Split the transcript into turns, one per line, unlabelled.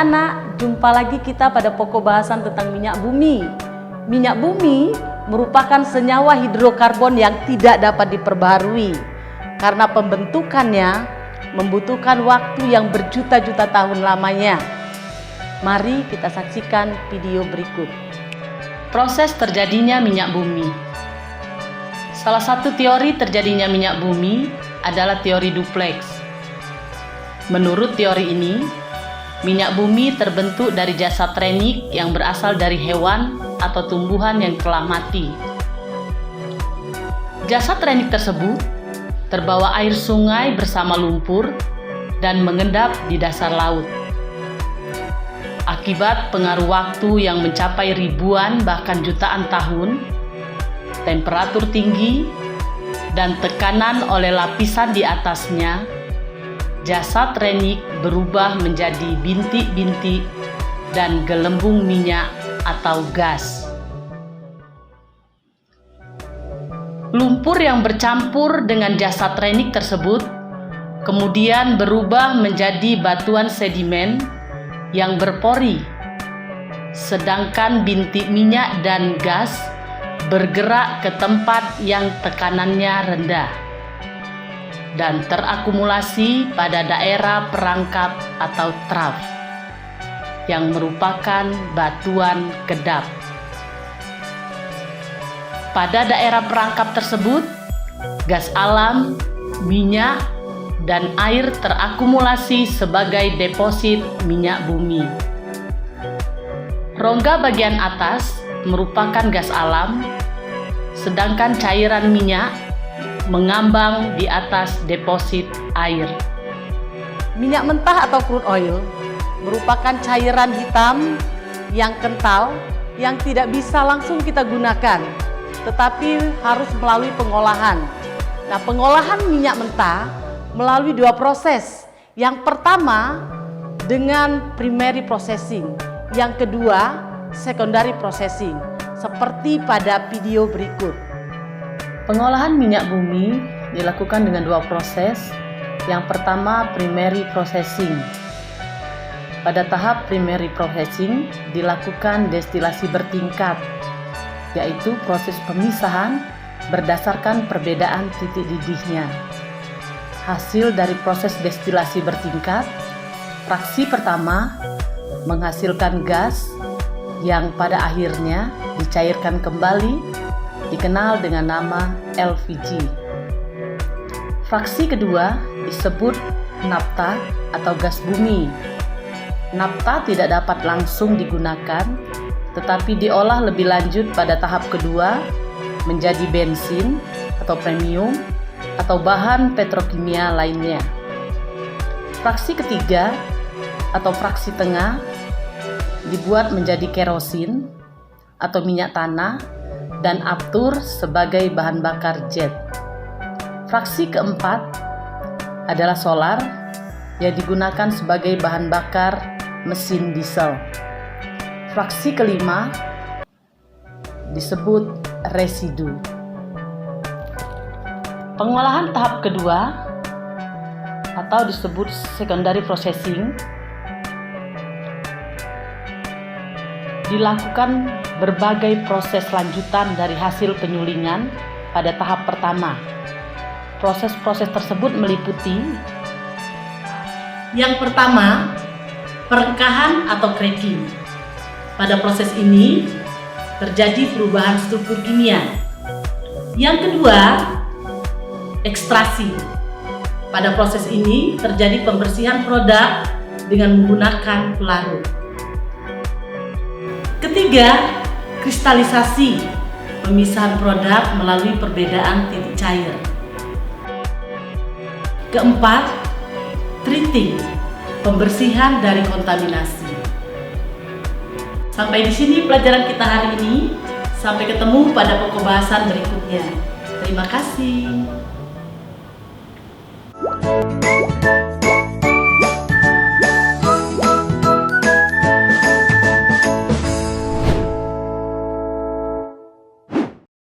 anak-anak, jumpa lagi kita pada pokok bahasan tentang minyak bumi. Minyak bumi merupakan senyawa hidrokarbon yang tidak dapat diperbaharui karena pembentukannya membutuhkan waktu yang berjuta-juta tahun lamanya. Mari kita saksikan video berikut. Proses terjadinya minyak bumi. Salah satu teori terjadinya minyak bumi adalah teori duplex. Menurut teori ini, minyak bumi terbentuk dari jasad renik yang berasal dari hewan atau tumbuhan yang telah mati. Jasad renik tersebut terbawa air sungai bersama lumpur dan mengendap di dasar laut. Akibat pengaruh waktu yang mencapai ribuan bahkan jutaan tahun, temperatur tinggi, dan tekanan oleh lapisan di atasnya, jasad renik berubah menjadi bintik-bintik dan gelembung minyak atau gas. Lumpur yang bercampur dengan jasad renik tersebut kemudian berubah menjadi batuan sedimen yang berpori, sedangkan bintik minyak dan gas bergerak ke tempat yang tekanannya rendah dan terakumulasi pada daerah perangkap atau trough yang merupakan batuan kedap. Pada daerah perangkap tersebut, gas alam, minyak, dan air terakumulasi sebagai deposit minyak bumi. Rongga bagian atas merupakan gas alam, sedangkan cairan minyak mengambang di atas deposit air. Minyak mentah atau crude oil merupakan cairan hitam yang kental yang tidak bisa langsung kita gunakan, tetapi harus melalui pengolahan. Nah, pengolahan minyak mentah melalui dua proses. Yang pertama dengan primary processing, yang kedua secondary processing, seperti pada video berikut. Pengolahan minyak bumi dilakukan dengan dua proses. Yang pertama, primary processing. Pada tahap primary processing dilakukan destilasi bertingkat, yaitu proses pemisahan berdasarkan perbedaan titik didihnya. Hasil dari proses destilasi bertingkat, fraksi pertama menghasilkan gas yang pada akhirnya dicairkan kembali, dikenal dengan nama LPG. Fraksi kedua disebut nafta atau gas bumi. Nafta tidak dapat langsung digunakan, tetapi diolah lebih lanjut pada tahap kedua menjadi bensin atau premium atau bahan petrokimia lainnya. Fraksi ketiga atau fraksi tengah dibuat menjadi kerosin atau minyak tanah dan aftur sebagai bahan bakar jet. Fraksi keempat adalah solar yang digunakan sebagai bahan bakar mesin diesel. Fraksi kelima disebut residu. Pengolahan tahap kedua atau disebut secondary processing dilakukan berbagai proses lanjutan dari hasil penyulingan pada tahap pertama. Proses-proses tersebut meliputi yang pertama, perengkahan atau cracking. Pada proses ini terjadi perubahan struktur kimia. Yang kedua, ekstraksi. Pada proses ini terjadi pembersihan produk dengan menggunakan pelarut. Ketiga, kristalisasi, pemisahan produk melalui perbedaan titik cair. Keempat, treating, pembersihan dari kontaminasi. Sampai di sini pelajaran kita hari ini. Sampai ketemu pada pokok bahasan berikutnya. Terima kasih.